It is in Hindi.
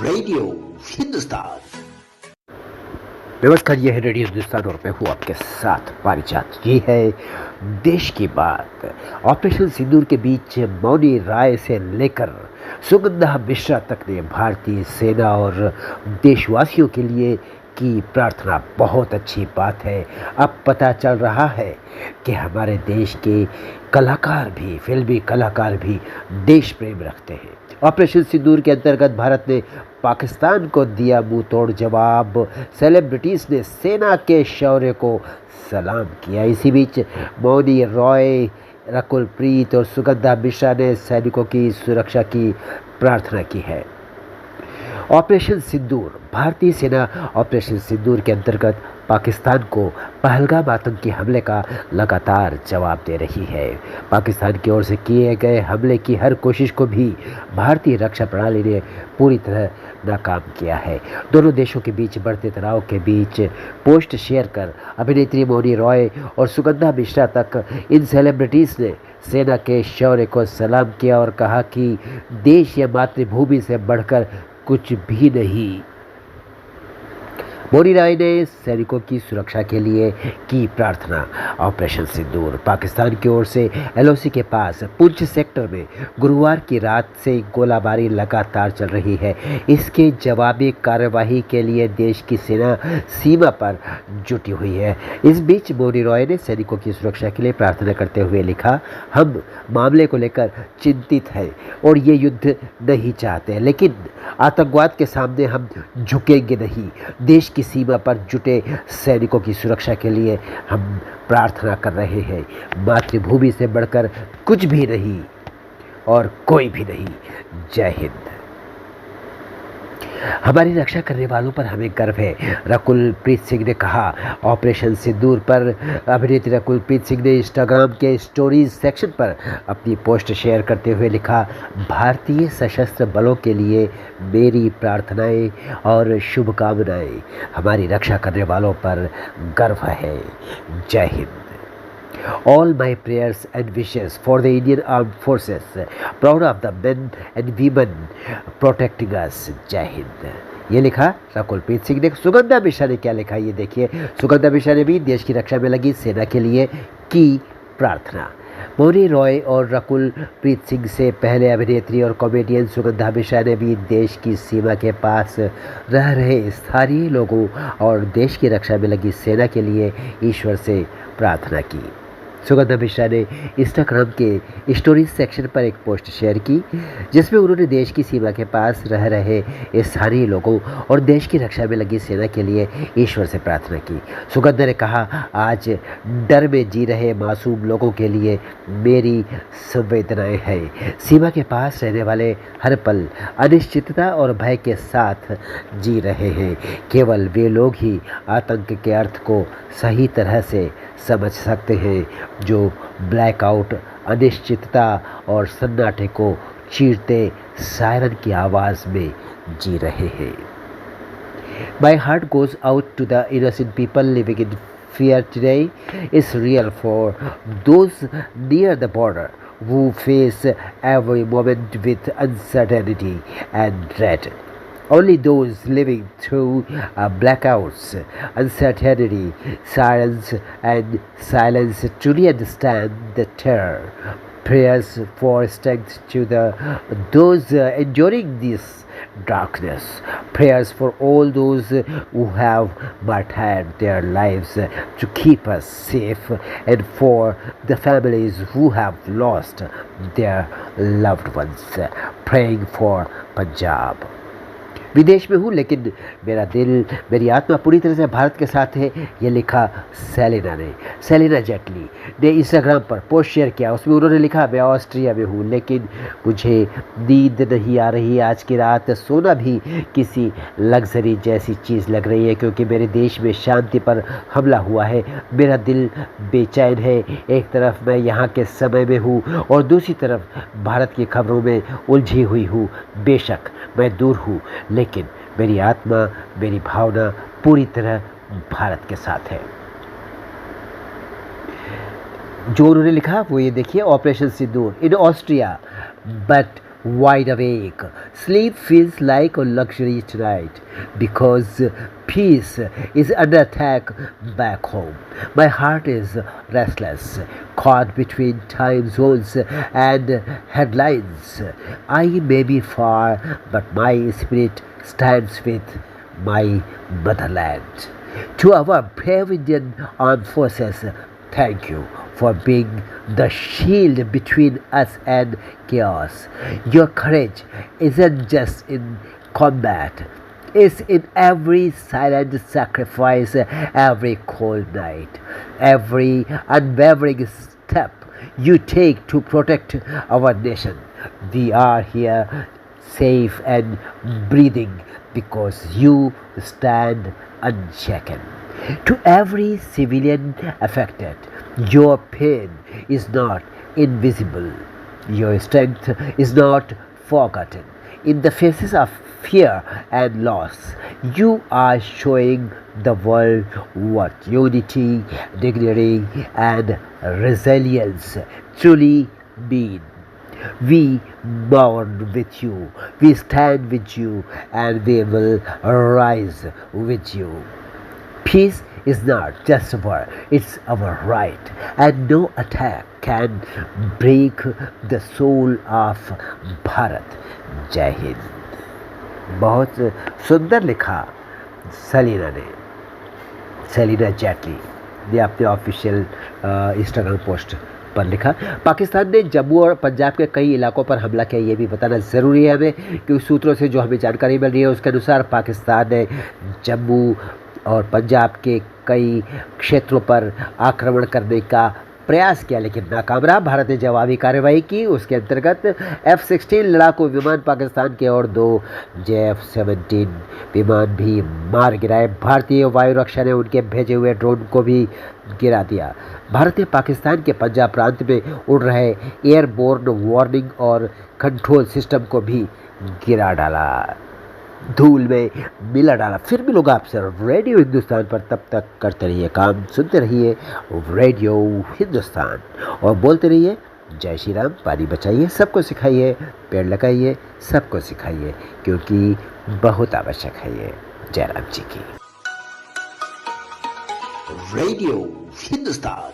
रेडियो हिंदुस्तान। नमस्कार, यह है रेडियो हिंदुस्तान और मैं हूँ आपके साथ पारिजात। ये है देश की बात। ऑपरेशन सिंदूर के बीच मौनी राय से लेकर सुगंधा मिश्रा तक ने भारतीय सेना और देशवासियों के लिए की प्रार्थना। बहुत अच्छी बात है। अब पता चल रहा है कि हमारे देश के कलाकार भी, फिल्मी कलाकार भी देश प्रेम रखते हैं। ऑपरेशन सिंदूर के अंतर्गत भारत ने पाकिस्तान को दिया मुंह तोड़ जवाब। सेलिब्रिटीज़ ने सेना के शौर्य को सलाम किया। इसी बीच मौनी रॉय, रकुल प्रीत और सुगंधा मिश्रा ने सैनिकों की सुरक्षा की प्रार्थना की है। ऑपरेशन सिंदूर। भारतीय सेना ऑपरेशन सिंदूर के अंतर्गत पाकिस्तान को पहलगाम आतंकी हमले का लगातार जवाब दे रही है। पाकिस्तान की ओर से किए गए हमले की हर कोशिश को भी भारतीय रक्षा प्रणाली ने पूरी तरह नाकाम किया है। दोनों देशों के बीच बढ़ते तनाव के बीच पोस्ट शेयर कर अभिनेत्री मौनी रॉय और सुगंधा मिश्रा तक इन सेलिब्रिटीज़ ने सेना के शौर्य को सलाम किया और कहा कि देश या मातृभूमि से बढ़कर कुछ भी नहीं। मौनी राय ने सैनिकों की सुरक्षा के लिए की प्रार्थना। ऑपरेशन सिंदूर। पाकिस्तान की ओर से एलओसी के पास पुंछ सेक्टर में गुरुवार की रात से गोलाबारी लगातार चल रही है। इसके जवाबी कार्यवाही के लिए देश की सेना सीमा पर जुटी हुई है। इस बीच मौनी रॉय ने सैनिकों की सुरक्षा के लिए प्रार्थना करते हुए लिखा, हम मामले को लेकर चिंतित हैं और ये युद्ध नहीं चाहते, लेकिन आतंकवाद के सामने हम झुकेंगे नहीं। देश की सीमा पर जुटे सैनिकों की सुरक्षा के लिए हम प्रार्थना कर रहे हैं। मातृभूमि से बढ़कर कुछ भी नहीं और कोई भी नहीं। जय हिंद। हमारी रक्षा करने वालों पर हमें गर्व है, रकुल प्रीत सिंह ने कहा। ऑपरेशन सिंदूर पर अभिनेत्री रकुल प्रीत सिंह ने इंस्टाग्राम के स्टोरीज सेक्शन पर अपनी पोस्ट शेयर करते हुए लिखा, भारतीय सशस्त्र बलों के लिए मेरी प्रार्थनाएं और शुभकामनाएं। हमारी रक्षा करने वालों पर गर्व है। जय Hind. All my prayers and wishes for the Indian Armed Forces, proud of the men and women protecting us. जय हिंद। ये लिखा रकुल प्रीत सिंह ने। सुगंधा मिश्रा ने क्या लिखा ये देखिए। सुगंधा मिश्रा ने भी देश की रक्षा में लगी सेना के लिए की प्रार्थना। मौनी रॉय और रकुल प्रीत सिंह से पहले अभिनेत्री और कॉमेडियन सुगंधा मिश्रा ने भी देश की सीमा के पास रह रहे स्थानीय लोगों और देश की रक्षा में लगी सेना के लिए ईश्वर से प्रार्थना की। सुगंधा मिश्रा ने इंस्टाग्राम के स्टोरीज सेक्शन पर एक पोस्ट शेयर की जिसमें उन्होंने देश की सीमा के पास रह रहे स्थानीय लोगों और देश की रक्षा में लगी सेना के लिए ईश्वर से प्रार्थना की। सुगंधा ने कहा, आज डर में जी रहे मासूम लोगों के लिए मेरी संवेदनाएं हैं। सीमा के पास रहने वाले हर पल अनिश्चितता और भय के साथ जी रहे हैं। केवल वे लोग ही आतंक के अर्थ को सही तरह से समझ सकते हैं जो ब्लैकआउट, अनिश्चितता और सन्नाटे को चीरते सायरन की आवाज़ में जी रहे हैं। My heart goes out to the innocent people living in fear today. It's real for those near the border who face every moment with uncertainty and dread. Only those living through blackouts, uncertainty, and silence truly understand the terror. Prayers for strength to those enduring this darkness. Prayers for all those who have martyred their lives to keep us safe, and for the families who have lost their loved ones. Praying for Punjab. विदेश में हूँ लेकिन मेरा दिल, मेरी आत्मा पूरी तरह से भारत के साथ है। ये लिखा सेलिना जेटली ने इंस्टाग्राम पर पोस्ट शेयर किया। उसमें उन्होंने लिखा, मैं ऑस्ट्रिया में हूँ लेकिन मुझे नींद नहीं आ रही। आज की रात सोना भी किसी लग्जरी जैसी चीज़ लग रही है क्योंकि मेरे देश में शांति पर हमला हुआ है। मेरा दिल बेचैन है। एक तरफ मैं यहाँ के समय में हूँ और दूसरी तरफ भारत की खबरों में उलझी हुई हूँ। बेशक मैं दूर हूँ लेकिन मेरी आत्मा, मेरी भावना पूरी तरह भारत के साथ है। जो उन्होंने लिखा वो ये देखिए, operation Sindoor in Austria but wide awake. Sleep feels like a luxury tonight because peace is under attack back home. My heart is restless, caught between time zones and headlines. I may be far, but my spirit stands with my motherland. To our brave Indian armed forces, thank you for being the shield between us and chaos. Your courage isn't just in combat, it's in every silent sacrifice, every cold night, every unwavering step you take to protect our nation. We are here safe and breathing because you stand unshaken. To every civilian affected, your pain is not invisible, your strength is not forgotten. In the faces of fear and loss, you are showing the world what unity, dignity, and resilience truly mean. We mourn with you, we stand with you, and we will rise with you. Peace is not just a word, it's our right, and no attack can break the soul of Bharat. जय हिंद. बहुत सुंदर लिखा सलीना ने, सेलिना जेटली ने अपने ऑफिशियल इंस्टाग्राम पोस्ट पर लिखा. पाकिस्तान ने जम्मू और पंजाब के कई इलाकों पर हमला किया, ये भी बताना ज़रूरी है हमें, क्योंकि सूत्रों से जो हमें जानकारी मिल रही है उसके अनुसार पाकिस्तान ने जम्मू और पंजाब के कई क्षेत्रों पर आक्रमण करने का प्रयास किया, लेकिन नाकाम रहा. भारत ने जवाबी कार्रवाई की. उसके अंतर्गत F-16 लड़ाकू विमान पाकिस्तान के और 2 JF-17 विमान भी मार गिराए. भारतीय वायु रक्षा ने उनके भेजे हुए ड्रोन को भी गिरा दिया. भारत ने पाकिस्तान के पंजाब प्रांत में उड़ रहे एयरबोर्न वार्निंग और कंट्रोल सिस्टम को भी गिरा डाला, धूल में मिला डाला. फिर मिलूंगा आपसे रेडियो हिंदुस्तान पर. तब तक करते रहिए काम, सुनते रहिए रेडियो हिंदुस्तान और बोलते रहिए जय श्री राम. पानी बचाइए, सबको सिखाइए, पेड़ लगाइए, सबको सिखाइए, क्योंकि बहुत आवश्यक है ये. जय राम जी की. रेडियो हिंदुस्तान.